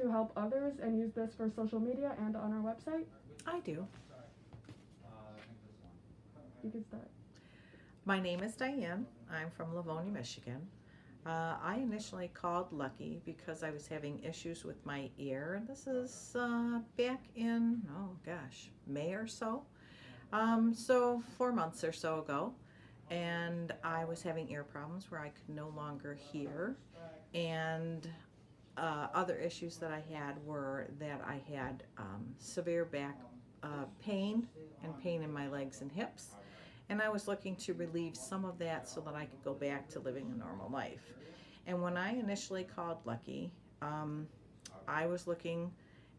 to help others and use this for social media and on our website? I do. You can start. My name is Diane. I'm from Livonia, Michigan. I initially called Lucky because I was having issues with my ear. This is back in, May or so. So 4 months or so ago. And I was having ear problems where I could no longer hear. And other issues that I had were that I had severe back pain and pain in my legs and hips. And I was looking to relieve some of that so that I could go back to living a normal life. And when I initially called Lucky, I was looking,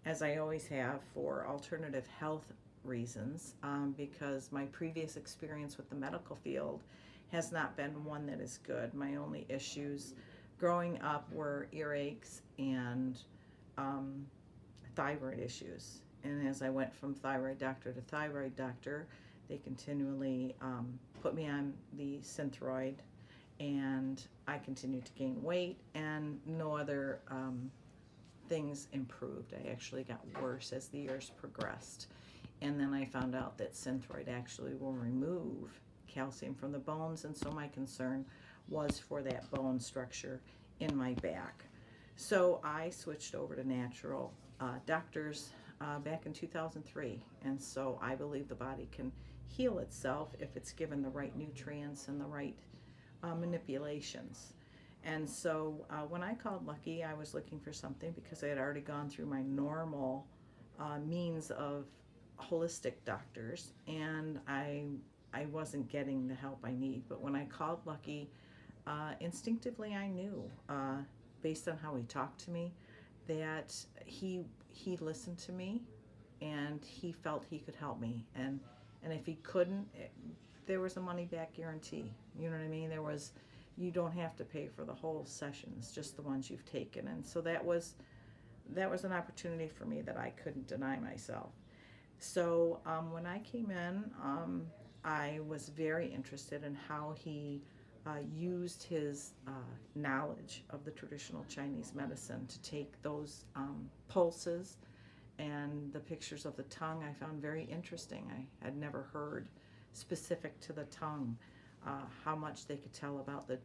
as I always have, for alternative health reasons because my previous experience with the medical field has not been one that is good. My only issues growing up were earaches and thyroid issues. And as I went from thyroid doctor to thyroid doctor, they continually put me on the Synthroid, and I continued to gain weight, and no other things improved. I actually got worse as the years progressed. And then I found out that Synthroid actually will remove calcium from the bones, and so my concern was for that bone structure in my back. So I switched over to natural doctors back in 2003, and so I believe the body can heal itself if it's given the right nutrients and the right manipulations. And so when I called Lucky, I was looking for something because I had already gone through my normal means of holistic doctors, and I wasn't getting the help I need. But when I called Lucky, instinctively I knew, based on how he talked to me, that he listened to me and he felt he could help me. And if he couldn't, there was a money back guarantee. You know what I mean? You don't have to pay for the whole sessions, just the ones you've taken. And so that was an opportunity for me that I couldn't deny myself. So when I came in, I was very interested in how he used his knowledge of the traditional Chinese medicine to take those pulses and the pictures of the tongue. I found very interesting. I had never heard specific to the tongue how much they could tell about the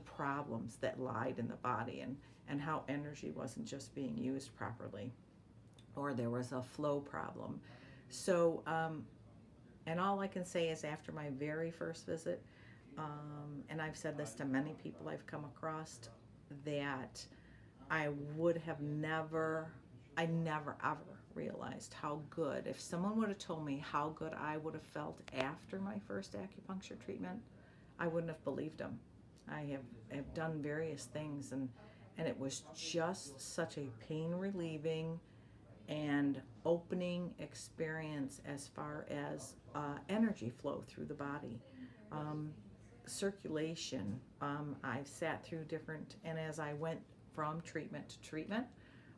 problems that lied in the body, and how energy wasn't just being used properly, or there was a flow problem. So and all I can say is, after my very first visit, and I've said this to many people I've come across, that I never ever realized how good, if someone would have told me how good I would have felt after my first acupuncture treatment, I wouldn't have believed them. I have done various things, and it was just such a pain relieving and opening experience as far as energy flow through the body. Circulation. I've sat through different, and as I went from treatment to treatment,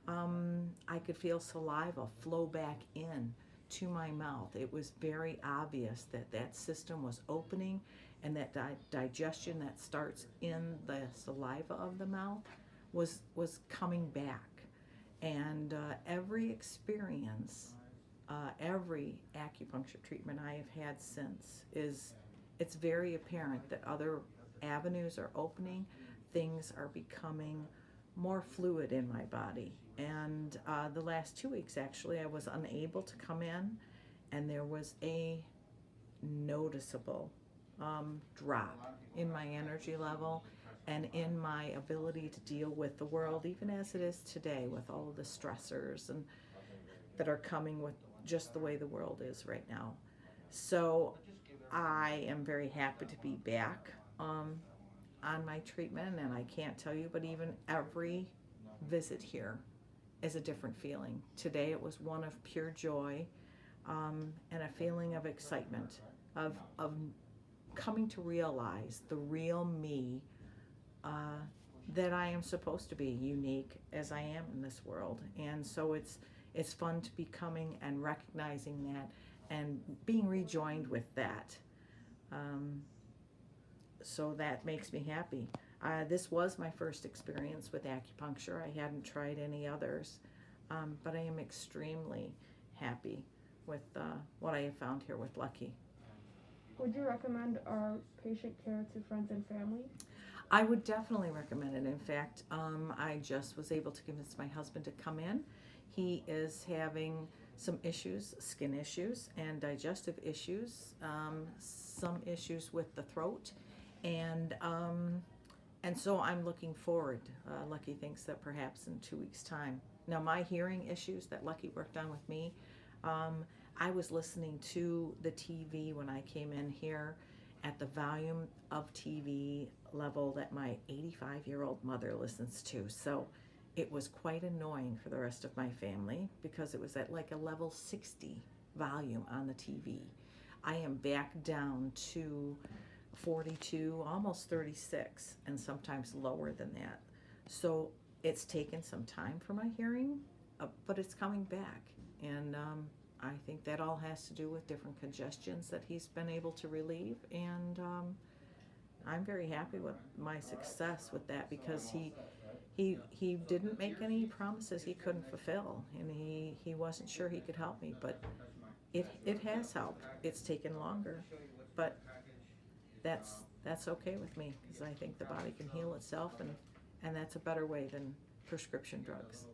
I could feel saliva flow back in to my mouth. It was very obvious that system was opening, and that digestion that starts in the saliva of the mouth was coming back. And every experience, every acupuncture treatment I have had since, it's very apparent that other avenues are opening, things are becoming more fluid in my body. And the last 2 weeks, actually, I was unable to come in, and there was a noticeable drop in my energy level and in my ability to deal with the world, even as it is today, with all of the stressors and that are coming with just the way the world is right now. So I am very happy to be back on my treatment, and I can't tell you, but even every visit here is a different feeling. Today it was one of pure joy, and a feeling of excitement, of coming to realize the real me, that I am supposed to be unique as I am in this world. And so it's fun to be coming and recognizing that and being rejoined with that. So that makes me happy. This was my first experience with acupuncture. I hadn't tried any others, but I am extremely happy with what I have found here with Lucky. Would you recommend our patient care to friends and family? I would definitely recommend it. In fact, I just was able to convince my husband to come in. He is having some issues, skin issues and digestive issues, some issues with the throat, and so I'm looking forward. Lucky thinks that perhaps in 2 weeks' time. Now, my hearing issues that Lucky worked on with me, I was listening to the TV when I came in here at the volume of TV level that my 85-year-old mother listens to. So it was quite annoying for the rest of my family because it was at like a level 60 volume on the TV. I am back down to 42, almost 36, and sometimes lower than that. So it's taken some time for my hearing, but it's coming back. And I think that all has to do with different congestions that he's been able to relieve. And I'm very happy with my success with that because he didn't make any promises he couldn't fulfill, and he wasn't sure he could help me, but it has helped. It's taken longer, but that's okay with me because I think the body can heal itself, and that's a better way than prescription drugs.